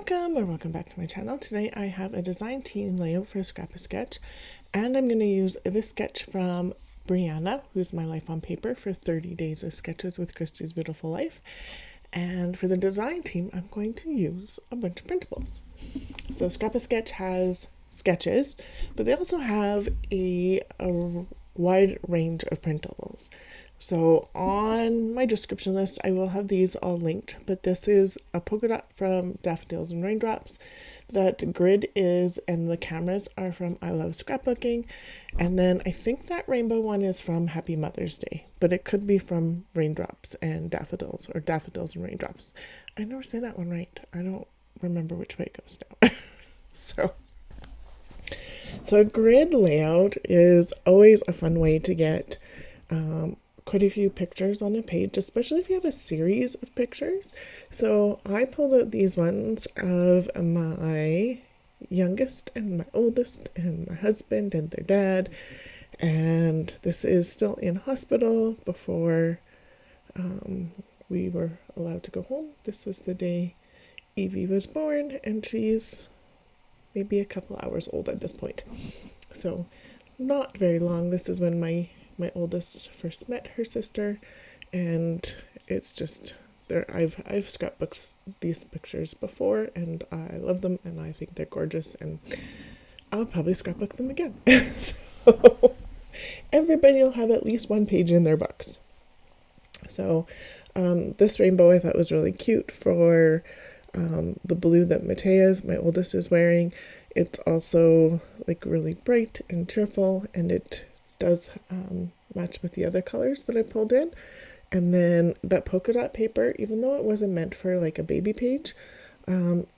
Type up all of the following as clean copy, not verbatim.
Welcome back to my channel. Today I have a design team layout for ScrapaSketch, and I'm going to use this sketch from Brianna, who's my life on paper, for 30 days of sketches with Christy's Beautiful Life. And for the design team, I'm going to use a bunch of printables. So ScrapaSketch has sketches, but they also have a wide range of printables. So on my description list, I will have these all linked, but this is a polka dot from Daffodils and Raindrops. That grid is, and the cameras are from I Love Scrapbooking. And then I think that rainbow one is from Happy Mother's Day, but it could be from Raindrops and Daffodils, or Daffodils and Raindrops. I never say that one right. I don't remember which way it goes now. So a grid layout is always a fun way to get quite a few pictures on a page, especially if you have a series of pictures. So I pulled out these ones of my youngest and my oldest and my husband and their dad, and this is still in hospital before we were allowed to go home. This was the day Evie was born, and she's maybe a couple hours old at this point, so not very long. This is when my oldest first met her sister, and it's just there. I've scrapbooked these pictures before, and I love them, and I think they're gorgeous, and I'll probably scrapbook them again. So everybody will have at least one page in their books. So this rainbow I thought was really cute for the blue that Matea's, my oldest, is wearing. It's also like really bright and cheerful, and it does match with the other colors that I pulled in. And then that polka dot paper, even though it wasn't meant for like a baby page,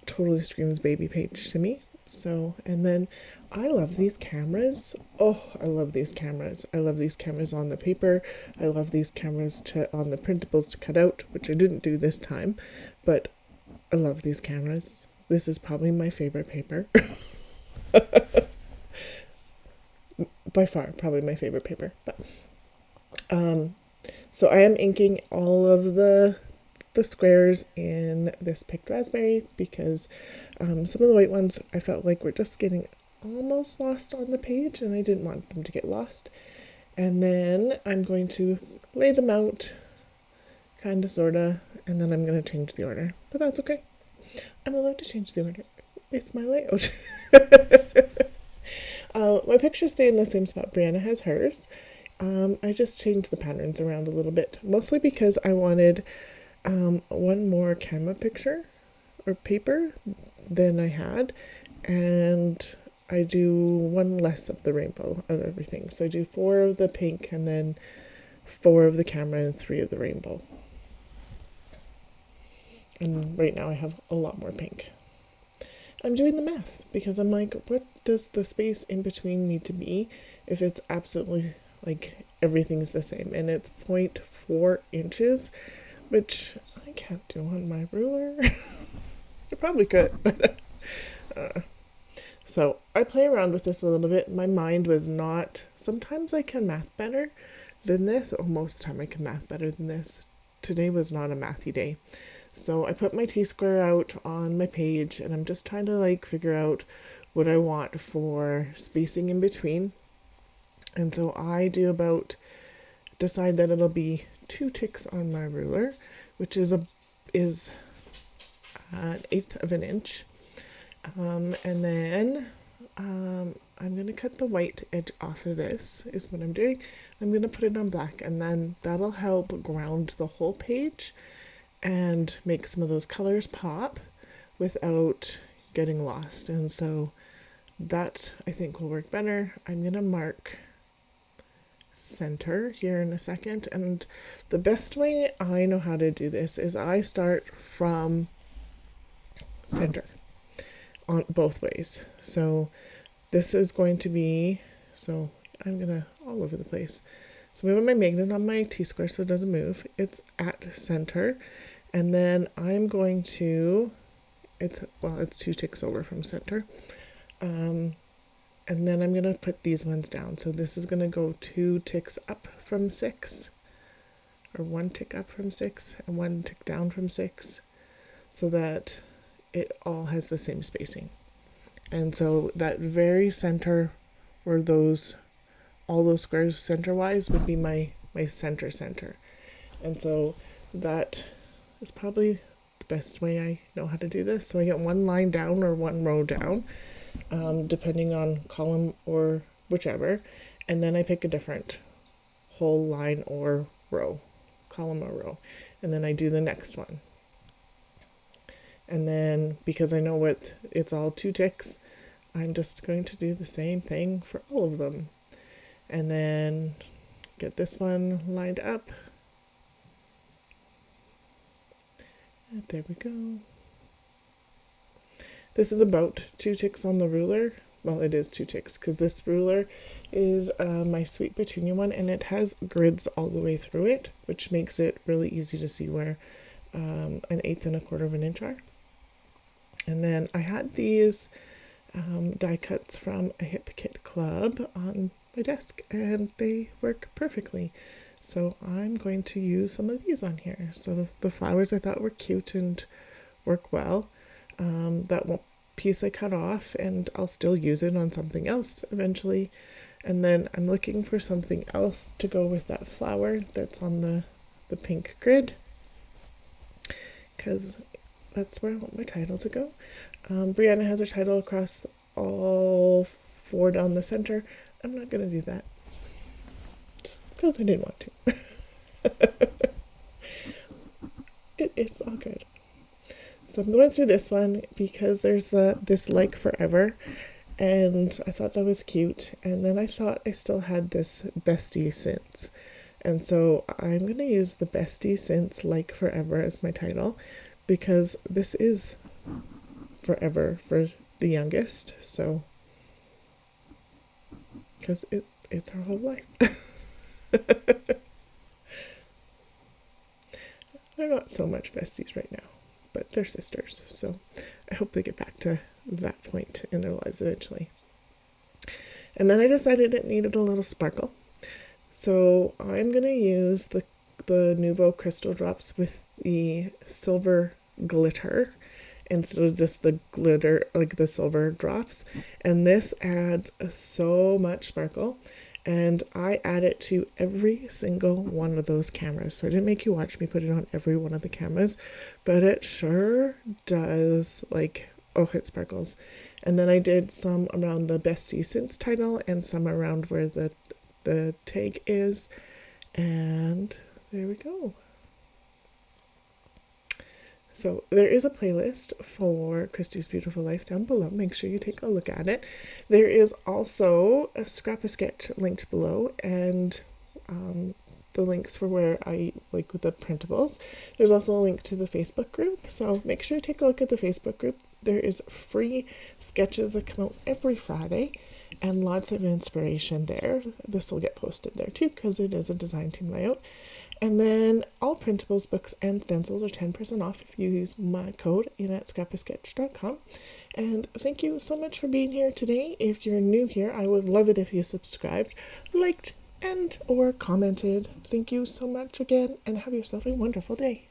totally screams baby page to me. So, and then I love these cameras. Oh, I love these cameras. I love these cameras on the paper. I love these cameras on the printables to cut out, which I didn't do this time, but I love these cameras. This is probably my favorite paper. By far, probably my favorite paper. But so I am inking all of the squares in this picked raspberry because some of the white ones I felt like were just getting almost lost on the page, and I didn't want them to get lost. And then I'm going to lay them out, kind of, sort of, and then I'm going to change the order. But that's okay. I'm allowed to change the order. It's my layout. My pictures stay in the same spot. Brianna has hers. I just changed the patterns around a little bit, mostly because I wanted one more camera picture or paper than I had, and I do one less of the rainbow of everything. So I do 4 of the pink, and then 4 of the camera, and 3 of the rainbow. And right now I have a lot more pink. I'm doing the math because I'm like, what does the space in between need to be if it's absolutely like everything's the same? And it's 0.4 inches, which I can't do on my ruler. I probably could, but so I play around with this a little bit. My mind was not, sometimes I can math better than this, or most of the time I can math better than this. Today was not a mathy day. So I put my T-square out on my page, and I'm just trying to like figure out what I want for spacing in between. And so I decide that it'll be 2 ticks on my ruler, which is an 1/8 of an inch. And then I'm going to cut the white edge off of this, is what I'm doing. I'm going to put it on black, and then that'll help ground the whole page and make some of those colors pop without getting lost. And so that I think will work better. I'm going to mark center here in a second, and the best way I know how to do this is I start from center on both ways. So this is going to be, so I'm gonna all over the place. So we have my magnet on my T-square so it doesn't move. It's at center, and then I'm going to, it's 2 ticks over from center, and then I'm gonna put these ones down. So this is gonna go 2 ticks up from 6, or 1 tick up from 6 and 1 tick down from 6, so that it all has the same spacing. And so that very center where all those squares center-wise would be my center. And so that is probably the best way I know how to do this. So I get one line down or one row down, depending on column or whichever. And then I pick a different whole line or row, column or row. And then I do the next one. And then because I know it's all 2 ticks, I'm just going to do the same thing for all of them. And then get this one lined up. And there we go. This is about 2 ticks on the ruler. Well, it is 2 ticks because this ruler is my Sweet Petunia one, and it has grids all the way through it, which makes it really easy to see where 1/8 and 1/4 of an inch are. And then I had these die cuts from a Hip Kit Club on my desk, and they work perfectly. So I'm going to use some of these on here. So the flowers I thought were cute and work well. That one piece I cut off, and I'll still use it on something else eventually. And then I'm looking for something else to go with that flower that's on the pink grid, because that's where I want my title to go. Brianna has her title across all 4 down the center. I'm not going to do that just because I didn't want to. It's all good. So I'm going through this one because there's this Like Forever, and I thought that was cute. And then I thought I still had this Bestie Since. And so I'm going to use the Bestie Since Like Forever as my title, because this is forever for the youngest. So, because it's her whole life. They're not so much besties right now, but they're sisters. So I hope they get back to that point in their lives eventually. And then I decided it needed a little sparkle. So I'm going to use the Nuvo Crystal Drops with the silver glitter instead of just the glitter, like the silver drops. And this adds so much sparkle. And I add it to every single one of those cameras. So I didn't make you watch me put it on every one of the cameras, but it sure does, like, oh, it sparkles. And then I did some around the Bestie Since title and some around where the tag is. And there we go. So there is a playlist for Christy's Beautiful Life down below. Make sure you take a look at it. There is also a Scrap-a-Sketch linked below, and the links for where I like with the printables. There's also a link to the Facebook group, so make sure you take a look at the Facebook group. There is free sketches that come out every Friday and lots of inspiration there. This will get posted there too because it is a design team layout. And then all printables, books, and stencils are 10% off if you use my code in at scrapasketch.com. And thank you so much for being here today. If you're new here, I would love it if you subscribed, liked, and or commented. Thank you so much again, and have yourself a wonderful day.